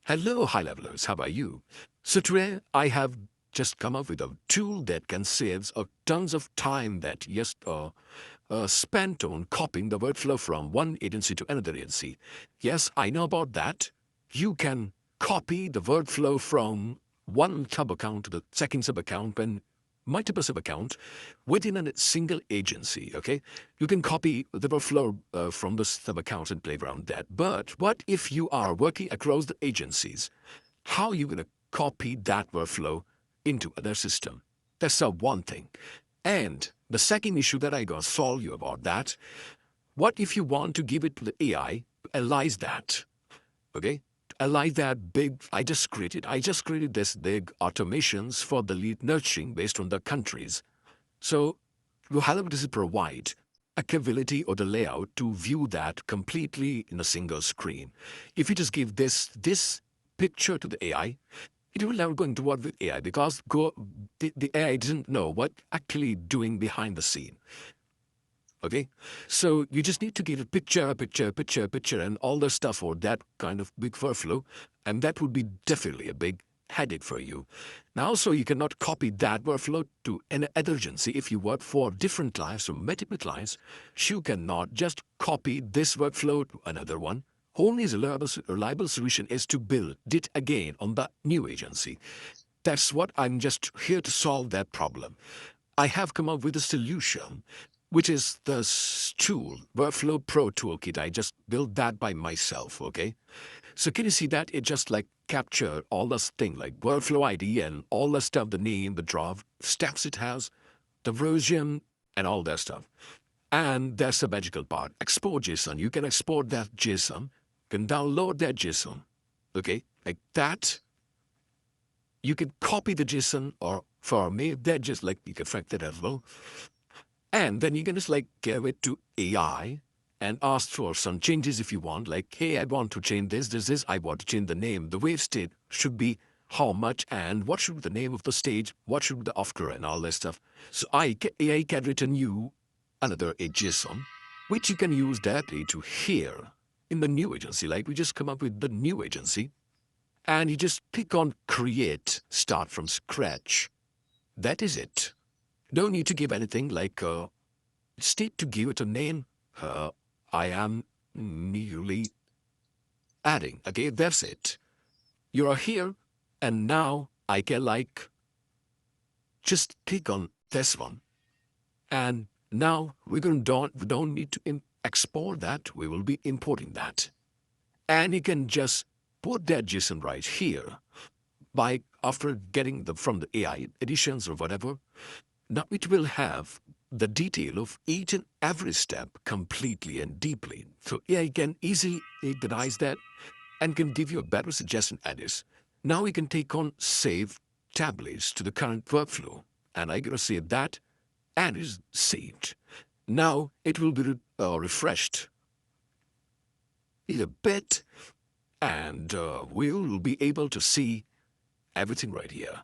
Hello, high levelers. How are you? So today I have just come up with a tool that can save tons of time that spent on copying the workflow from one agency to another agency. Yes, I know about that. You can copy the workflow from one sub account to the second sub account and multiple sub account within a single agency. Okay, you can copy the workflow from the sub accounts and play around that. But what if you are working across the agencies? How are you going to copy that workflow into other system? That's the one thing. And the second issue that I got to solve you about that, what if you want to give it to the AI to analyze that? Okay? Analyze that big, I just created this big automations for the lead nurturing based on the countries. So Gohighlevel does provide a capability or the layout to view that completely in a single screen. If you just give this picture to the AI, it will never going to work with AI because the AI doesn't know what actually doing behind the scene. Okay, so you just need to give a picture, and all the stuff for that kind of big workflow, and that would be definitely a big headache for you. Now, so you cannot copy that workflow to an other agency if you work for different clients or multiple clients. You cannot just copy this workflow to another one. Only reliable solution is to build it again on the new agency. That's what I'm just here to solve that problem. I have come up with a solution, which is the tool, Workflow Pro Toolkit. I just built that by myself, okay? So can you see that? It just like capture all this thing like workflow ID and all the stuff, the name, the draft, steps it has, the version, and all that stuff. And there's the magical part, export JSON. You can export that JSON, can download that JSON, okay? Like that. You can copy the JSON or formate that just like you can frag that as well. And then you can just like give it to AI and ask for some changes if you want. Like, hey, I want to change this. I want to change the name. The wave state should be how much and what should be the name of the stage, what should be the after and all that stuff. So AI can return you another JSON, which you can use directly to here in the new agency. Like we just come up with the new agency and you just click on create, start from scratch. That is it. Don't need to give anything like, just need to give it a name. I am newly adding. Okay, that's it. You are here, and now I can like, just click on this one. And now we don't need to export that. We will be importing that. And you can just put that JSON right here by after getting from the AI editions or whatever. Now it will have the detail of each and every step completely and deeply. So AI can easily recognize that and can give you a better suggestion edits. Now we can take on save tablets to the current workflow. And I'm going to save that and is saved. Now it will be refreshed in a bit and we'll be able to see everything right here.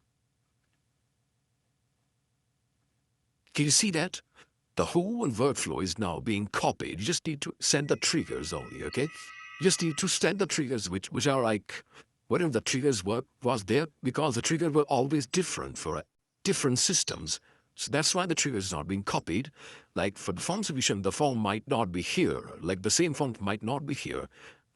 Can you see that? The whole workflow is now being copied. You just need to send the triggers only, okay? You just need to send the triggers which are like, whatever the triggers was there, because the trigger were always different for different systems. So that's why the trigger is not being copied. Like for the font solution, the font might not be here. Like the same font might not be here.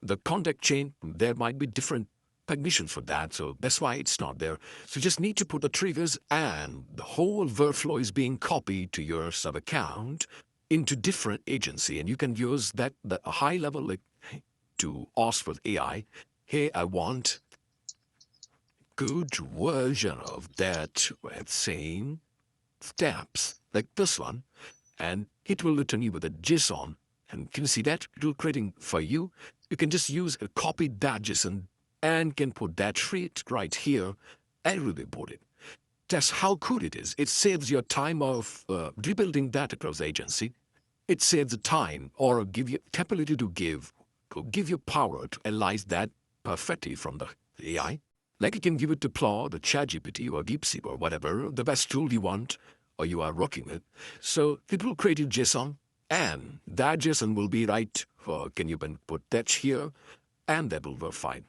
The contact chain, there might be different permissions for that, so that's why it's not there. So you just need to put the triggers and the whole workflow is being copied to your sub-account into different agency, and you can use that the high level like, to ask for AI, hey, I want good version of that with same steps like this one, and it will return you with a JSON. And can you see that? It will creating for you. You can just use a copy that JSON and can put that sheet right here and will import it. That's how cool it is. It saves your time of rebuilding that across the agency. It saves the time or give you capability to give you power to analyze that perfectly from the AI. Like you can give it to Claude, or ChatGPT, or DeepSeek, or whatever, the best tool you want or you are working with. So it will create a JSON, and that JSON will be right for, can you put that here, and that will work fine.